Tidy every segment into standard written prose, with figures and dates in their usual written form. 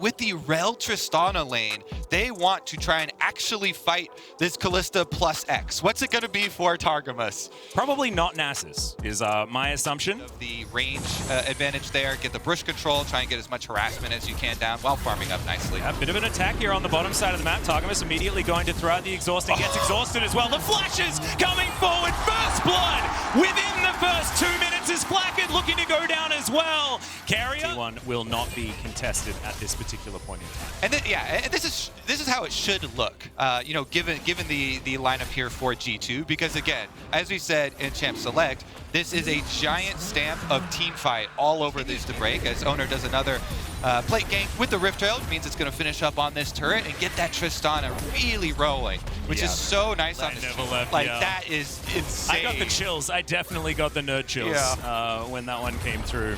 with the Rel Tristana lane, they want to try and actually fight this Kalista plus X. What's it going to be for Targamas? Probably not Nasus, is my assumption. The range advantage there, get the brush control, try and get as much harassment as you can down while farming up nicely. A bit of an attack here on the bottom side of the map. Targamas immediately going to throw out the exhaust and gets exhausted as well. The flashes coming forward, first blood within the first 2 minutes is Flackett looking to go down as well. Carrier T1 will not be contested at this particular point in time. And then, yeah, and this is how it should look, you know, given the lineup here for G2, because again, as we said in Champ Select, this is a giant stamp of team fight all over this to break, as Owner does another plate gank with the Rift Trail, which means it's going to finish up on this turret and get that Tristana really rolling, which is so nice on this. Like, that is insane. I got the chills. I definitely got the nerd chills when that one came through.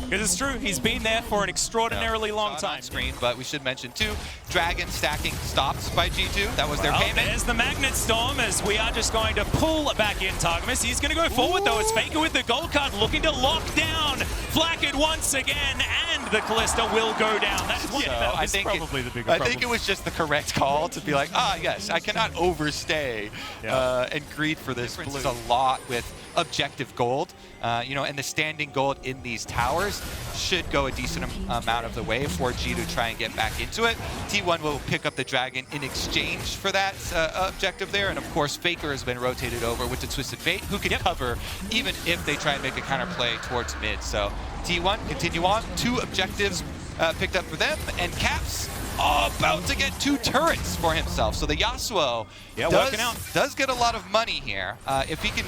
Because it's true, he's been there for an extraordinarily long time. On screen, but we should mention too, Dragon stacking stops by G2. That was their payment. There's the Magnet Storm, as we are just going to pull back in Targamas. He's going to go forward though, as Faker with the gold card looking to lock down Flackett once again, and the Kalista will go down. That's probably the bigger problem. I think it was just the correct call to be like, yes, I cannot overstay and greed for this. There's a lot with objective gold, you know, and the standing gold in these towers should go a decent amount of the way for G to try and get back into it. T1 will pick up the Dragon in exchange for that objective there, and of course Faker has been rotated over with the Twisted Fate, who can cover even if they try and make a counter play towards mid. So T1 continue on, 2 objectives picked up for them, and Caps about to get 2 turrets for himself. So the Yasuo does get a lot of money here. If he can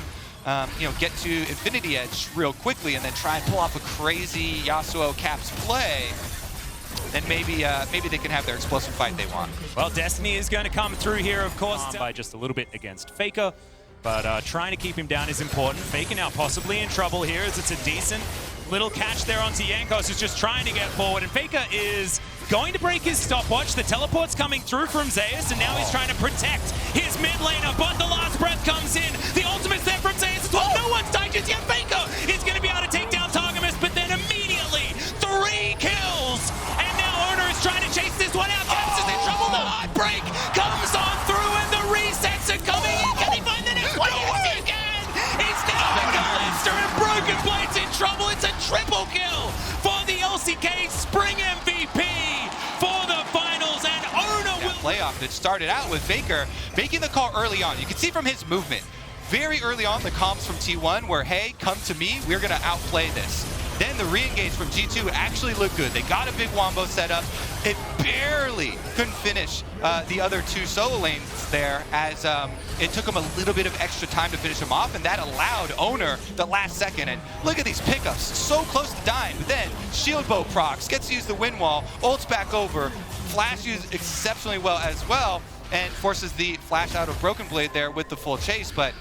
you know, get to Infinity Edge real quickly and then try and pull off a crazy Yasuo Caps play, then maybe they can have their explosive fight they want. Well, Destiny is going to come through here, of course, by just a little bit against Faker, but trying to keep him down is important. Faker now possibly in trouble here, as it's a decent little catch there onto Jankos, who's just trying to get forward, and Faker is going to break his stopwatch. The teleport's coming through from Zeus, and now he's trying to protect his mid laner, but the last breath comes in. The ultimate's there from Zeus as well. No one's died just yet. Faker is going to be able to take down Targamas, but then immediately 3 kills, and now Owner is trying to chase this one out. Caps is in trouble. The heartbreak comes on through, and the resets are coming in. Can he find the next one? Yes, he can. It's now Kalista, and Broken Blade's in trouble. It's a triple kill for the LCK Spring MVP for the finals, and Owner will playoff that started out with Faker making the call early on. You can see from his movement, very early on, the comms from T1 were, hey, come to me, we're going to outplay this. Then the re-engage from G2 actually looked good. They got a big wombo set up. It barely couldn't finish the other 2 solo lanes there, as it took them a little bit of extra time to finish them off, and that allowed Owner the last second. And look at these pickups, so close to dying, but then Shield Bow procs, gets to use the wind wall, ults back over, Flash used exceptionally well as well, and forces the flash out of Broken Blade there with the full chase. But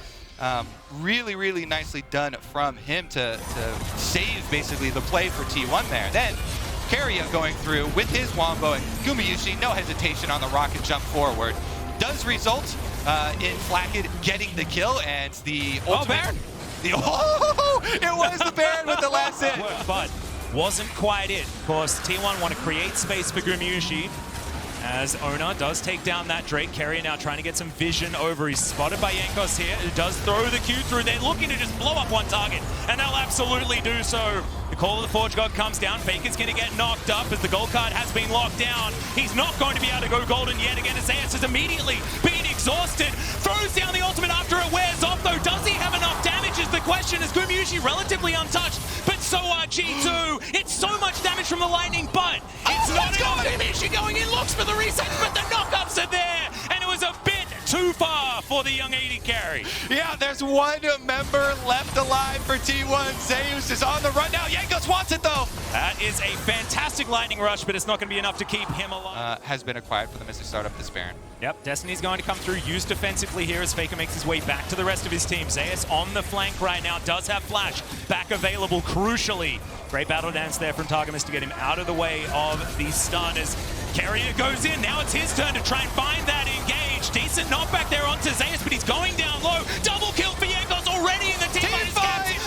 really, really nicely done from him to save basically the play for T1 there. Then Carrier going through with his Wombo, and Gumayusi, no hesitation on the rocket jump forward. Does result in Flackett getting the kill, and the ultimate... Baron! It was the Baron with the last hit! But wasn't quite it. Of course, T1 want to create space for Gumayusi, as Owner does take down that Drake. Carrier now trying to get some vision over. He's spotted by Jankos here. He does throw the Q through. They're looking to just blow up one target, and they'll absolutely do so. The Call of the Forge God comes down. Faker's going to get knocked up as the gold card has been locked down. He's not going to be able to go golden yet again, as Zeus is immediately being exhausted. Throws down the ultimate after it wears off, though. Does he have enough damage is the question, as Gumayusi relatively untouched, but so are G2. It's so much damage from the lightning, but it's not enough. Gumayusi going in, looks for the resets, but the knockups are there, and it was a bit too far for the young AD carry. Yeah, there's 1 member left alive for T1. Zeus is on the run now. Jankos wants it though. That is a fantastic lightning rush, but it's not going to be enough to keep him alive. Has been acquired for them as they start up this Baron. Yep, Destiny's going to come through, used defensively here as Faker makes his way back to the rest of his team. Zeus on the flank right now, does have Flash back available, crucially. Great battle dance there from Targamas to get him out of the way of the stun as Carrier goes in. Now it's his turn to try and find that engage. Decent knockback there onto Zeus, but he's going down low. Double kill for Jankos already in the team.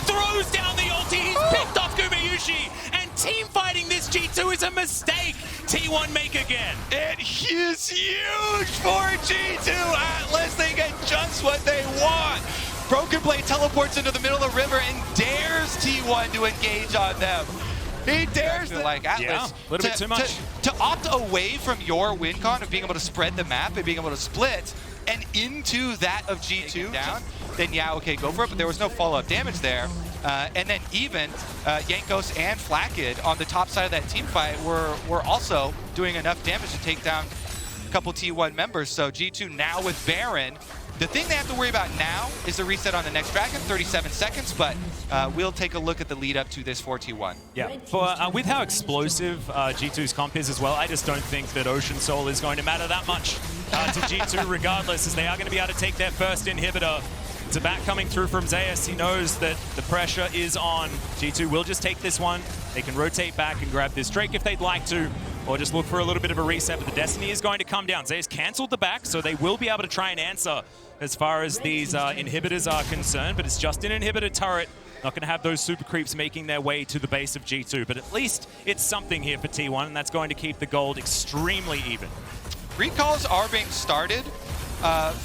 Throws down the ulti. He's picked off Gumayusi, and team fighting this G2 is a mistake. T1 make again. It is huge for G2. Atlas, they get just what they want. Broken Blade teleports into the middle of the river and dares T1 to engage on them. He dares them. Like Atlas, yeah, a little bit too much. To opt away from your win con of being able to spread the map and being able to split and into that of G2 down, then yeah, okay, go for it, but there was no follow-up damage there. And then even Jankos and Flakked on the top side of that team fight were also doing enough damage to take down a couple T1 members. So G2 now with Baron. The thing they have to worry about now is the reset on the next Dragon, 37 seconds, but we'll take a look at the lead up to this 4T1. Yeah, with how explosive G2's comp is as well, I just don't think that Ocean Soul is going to matter that much to G2 regardless, as they are going to be able to take their first inhibitor. It's a back coming through from Zeus. He knows that the pressure is on. G2 will just take this one. They can rotate back and grab this Drake if they'd like to, or just look for a little bit of a reset, but the Destiny is going to come down. Zeus canceled the back, so they will be able to try and answer as far as these inhibitors are concerned, but it's just an inhibitor turret. Not going to have those super creeps making their way to the base of G2, but at least it's something here for T1, and that's going to keep the gold extremely even. Recalls are being started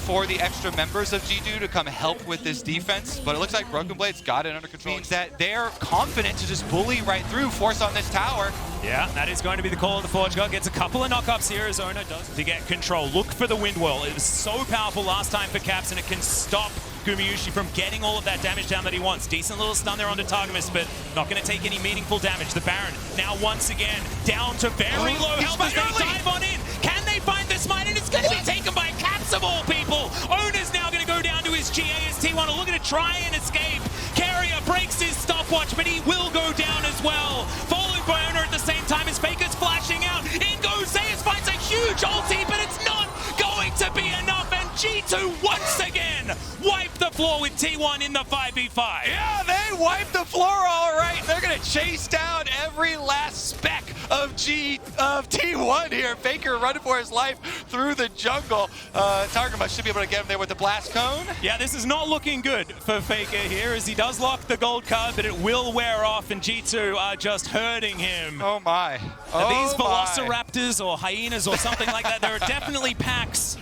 for the extra members of G2 to come help with this defense, but it looks like Broken Blade's got it under control. Means that they're confident to just bully right through, force on this tower. Yeah, that is going to be the call of the Forge God. Gets a couple of knockups here. Arizona does to get control. Look for the Wind Whirl. It was so powerful last time for Caps, and it can stop Gumayusi from getting all of that damage down that he wants. Decent little stun there onto Targamas, but not going to take any meaningful damage. The Baron now once again down to very low health as they dive on in. Can they find the smite? And it's going to be taken by Caps of all people. Owner's now going to go down to his GA as T1 are looking to try and escape. Carrier breaks his stopwatch, but he will go down as well. Followed by Owner at the same time as Faker's flashing out. In goes Zeus, finds a huge ulti, but it's not going to be enough. And G2 once again wipe the floor with T1 in the 5v5. Yeah, they wiped the floor all right. They're going to chase down every last speck of T1 here. Faker running for his life through the jungle. Targamas should be able to get him there with the blast cone. Yeah, this is not looking good for Faker here, as he does lock the gold card, but it will wear off, and G2 are just hurting him. Oh my. Are these Velociraptors or hyenas or something like that? There are definitely packs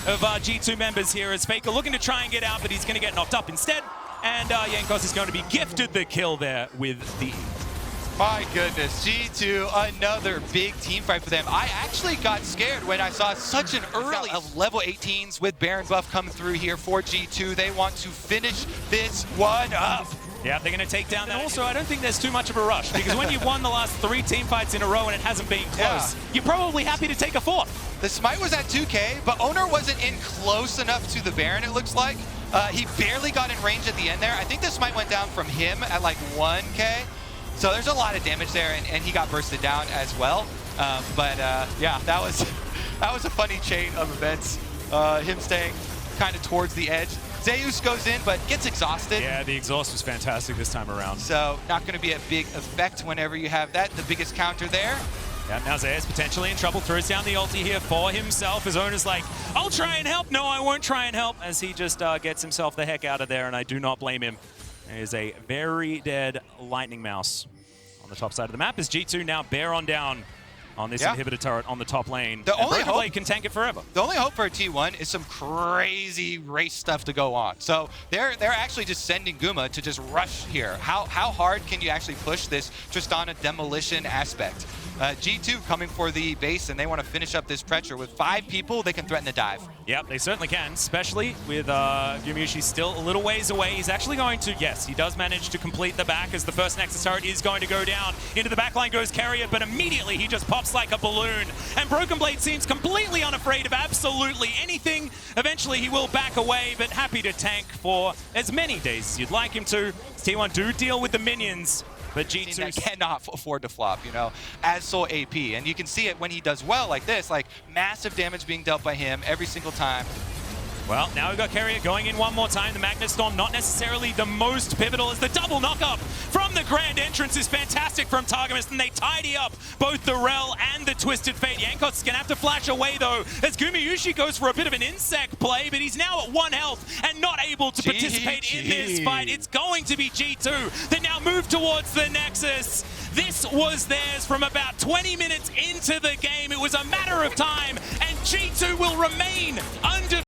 of G2 members here, as Faker looking to try and get out, but he's going to get knocked up instead. And Jankos is going to be gifted the kill there with the... My goodness, G2, another big team fight for them. I actually got scared when I saw such an early of level 18s with Baron buff come through here for G2. They want to finish this one up. Yeah, they're going to take down that. Also, I don't think there's too much of a rush, because when you've won the last 3 team fights in a row and it hasn't been close, you're probably happy to take a 4th. The smite was at 2K, but Owner wasn't in close enough to the Baron, it looks like. He barely got in range at the end there. I think the smite went down from him at like 1K. So there's a lot of damage there, and he got bursted down as well. Yeah, that was a funny chain of events. Him staying kind of towards the edge. Zeus goes in, but gets exhausted. Yeah, the exhaust was fantastic this time around. So not going to be a big effect whenever you have that. The biggest counter there. Yeah, now Zeus potentially in trouble. Throws down the ulti here for himself. His owner's like, I'll try and help. No, I won't try and help, as he just gets himself the heck out of there, and I do not blame him. There is a very dead Lightning Mouse on the top side of the map, as G2 now bear on down on this inhibitor turret on the top lane. The only Broken Blade can tank it forever. The only hope for a T1 is some crazy race stuff to go on. So they're actually just sending Guma to just rush here. How hard can you actually push this Tristana demolition aspect? G2 coming for the base, and they want to finish up this pressure. With 5 people, they can threaten the dive. Yep, they certainly can, especially with Gumayusi still a little ways away. He's actually going to, yes, he does manage to complete the back, as the first Nexus turret is going to go down. Into the backline goes Carrier, but immediately he just pops like a balloon. And Broken Blade seems completely unafraid of absolutely anything. Eventually he will back away, but happy to tank for as many days as you'd like him to. T1 do deal with the minions, but G2 cannot afford to flop, you know, as Soul AP. And you can see it when he does well like this, like massive damage being dealt by him every single time. Well, now we've got Carrier going in one more time. The Magnet Storm not necessarily the most pivotal, as the double knock-up from the Grand Entrance is fantastic from Targamas, and they tidy up both the Rel and the Twisted Fate. Jankos is going to have to flash away, though, as Gumayusi goes for a bit of an insect play, but he's now at 1 health and not able to participate in this fight. It's going to be G2 that now move towards the Nexus. This was theirs from about 20 minutes into the game. It was a matter of time, and G2 will remain undefeated.